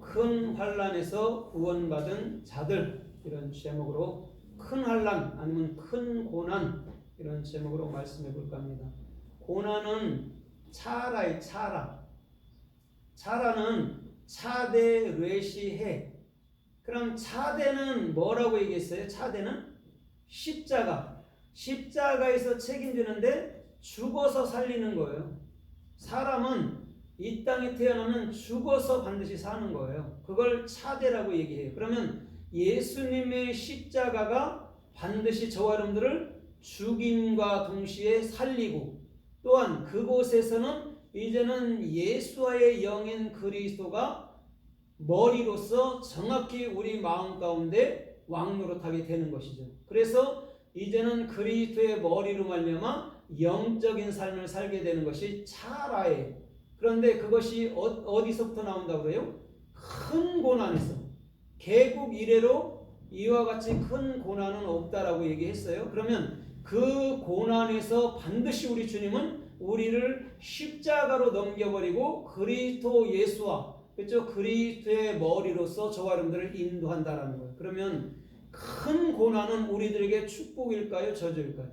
큰 환난에서 구원받은 자들, 이런 제목으로 큰 환난 아니면 큰 고난, 이런 제목으로 말씀해 볼까 합니다. 고난은 차라의 차라. 차라는 차대 뢰시해. 그럼 차대는 뭐라고 얘기했어요? 차대는 십자가. 십자가에서 책임지는데 죽어서 살리는 거예요. 사람은 이 땅에 태어나면 죽어서 반드시 사는 거예요. 그걸 차대라고 얘기해요. 그러면 예수님의 십자가가 반드시 저와 여러분들을 죽임과 동시에 살리고, 또한 그곳에서는 이제는 예수와의 영인 그리스도가 머리로서 정확히 우리 마음 가운데 왕노릇하게 되는 것이죠. 그래서 이제는 그리스도의 머리로 말미암아 영적인 삶을 살게 되는 것이 차라예요. 그런데 그것이 어디서부터 나온다고 그래요? 큰 고난에서. 개국 이래로 이와 같이 큰 고난은 없다라고 얘기했어요. 그러면 그 고난에서 반드시 우리 주님은 우리를 십자가로 넘겨버리고 그리스도 예수와, 그렇죠? 그리스도의 머리로서 저와 여러분들을 인도한다라는 거예요. 그러면 큰 고난은 우리들에게 축복일까요? 저주일까요?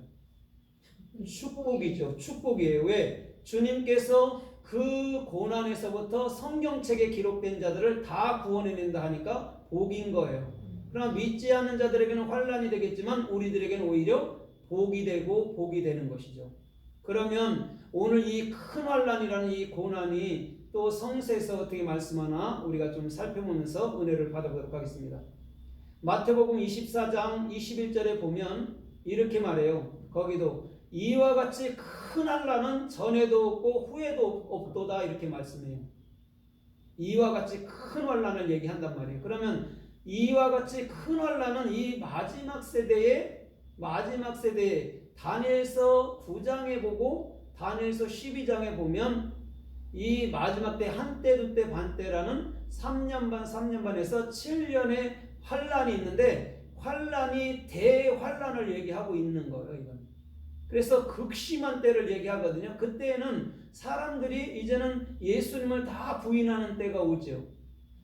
축복이죠. 축복이에요. 왜? 주님께서 그 고난에서부터 성경책에 기록된 자들을 다 구원해낸다 하니까 복인 거예요. 그러나 믿지 않는 자들에게는 환난이 되겠지만 우리들에게는 오히려 복이 되고 복이 되는 것이죠. 그러면 오늘 이 큰 환난이라는 이 고난이 또 성서에서 어떻게 말씀하나 우리가 좀 살펴보면서 은혜를 받아보도록 하겠습니다. 마태복음 24장 21절에 보면 이렇게 말해요. 거기도 이와 같이 큰 환난은 전에도 없고 후에도 없도다, 이렇게 말씀해요. 이와 같이 큰 환난을 얘기한단 말이에요. 그러면 이와 같이 큰 환난은 이 마지막 세대에 다니엘서 9장에 보고 다니엘서 12장에 보면 이 마지막 때 한때 두때 반때라는 3년 반에서 7년의 환난이 있는데, 환난이 대환난을 얘기하고 있는 거예요. 이건. 그래서 극심한 때를 얘기하거든요. 그때에는 사람들이 이제는 예수님을 다 부인하는 때가 오죠.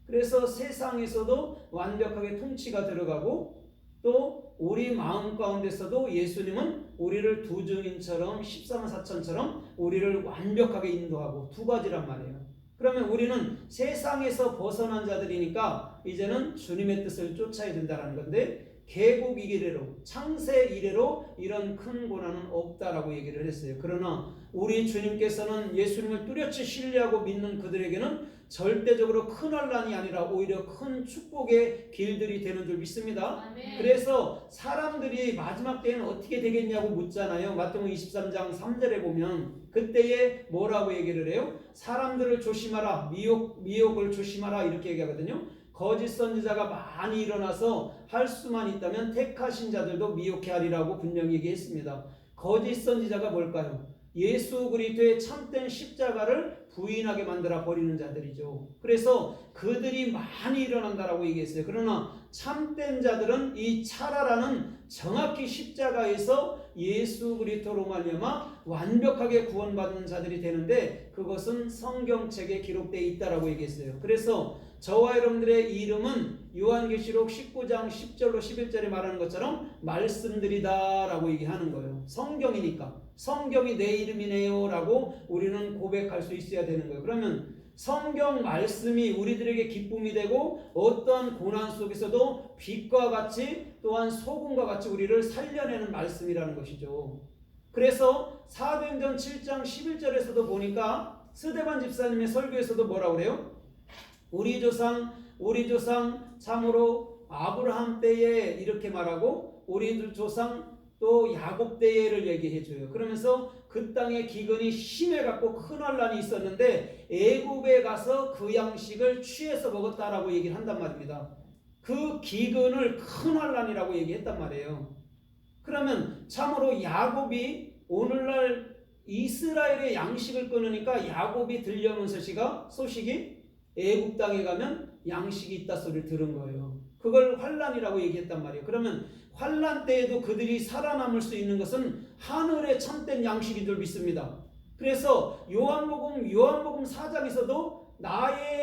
그래서 세상에서도 완벽하게 통치가 들어가고, 또 우리 마음 가운데서도 예수님은 우리를 두 증인처럼 14만 4천처럼 우리를 완벽하게 인도하고, 두 가지란 말이에요. 그러면 우리는 세상에서 벗어난 자들이니까 이제는 주님의 뜻을 쫓아야 된다는 건데, 개국 이래로, 창세 이래로 이런 큰 고난은 없다라고 얘기를 했어요. 그러나 우리 주님께서는 예수님을 뚜렷이 신뢰하고 믿는 그들에게는 절대적으로 큰 환난이 아니라 오히려 큰 축복의 길들이 되는 줄 믿습니다. 아멘. 그래서 사람들이 마지막 때에는 어떻게 되겠냐고 묻잖아요. 마태복음 23장 3절에 보면 그때에 뭐라고 얘기를 해요? 사람들을 조심하라, 미혹을 조심하라, 이렇게 얘기하거든요. 거짓 선지자가 많이 일어나서 할 수만 있다면 택하신 자들도 미혹해 하리라고 분명히 얘기했습니다. 거짓 선지자가 뭘까요? 예수 그리스도의 참된 십자가를 부인하게 만들어 버리는 자들이죠. 그래서 그들이 많이 일어난다라고 얘기했어요. 그러나 참된 자들은 이 차라라는 정확히 십자가에서 예수 그리스도로 말미암아 완벽하게 구원받는 자들이 되는데, 그것은 성경책에 기록되어 있다라고 얘기했어요. 그래서 저와 여러분들의 이름은 요한계시록 19장 10절로 11절에 말하는 것처럼 말씀들이다 라고 얘기하는 거예요. 성경이니까 성경이 내 이름이네요 라고 우리는 고백할 수 있어야 되는 거예요. 그러면 성경 말씀이 우리들에게 기쁨이 되고 어떠한 고난 속에서도 빛과 같이 또한 소금과 같이 우리를 살려내는 말씀이라는 것이죠. 그래서 사도행전 7장 11절에서도 보니까 스데반 집사님의 설교에서도 뭐라고 그래요? 우리 조상 참으로 아브라함 때에 이렇게 말하고 우리 조상 또 야곱 때를 얘기해줘요. 그러면서 그 땅에 기근이 심해갖고 큰 환난이 있었는데 애굽에 가서 그 양식을 취해서 먹었다라고 얘기를 한단 말입니다. 그 기근을 큰 환난이라고 얘기했단 말이에요. 그러면 참으로 야곱이 오늘날 이스라엘의 양식을 끊으니까 야곱이 들려오는 소식이 애굽 땅에 가면 양식이 있다 소리를 들은 거예요. 그걸 환난이라고 얘기했단 말이에요. 그러면 환난 때에도 그들이 살아남을 수 있는 것은 하늘의 참된 양식인 줄 믿습니다. 그래서 요한복음 4장에서도 나의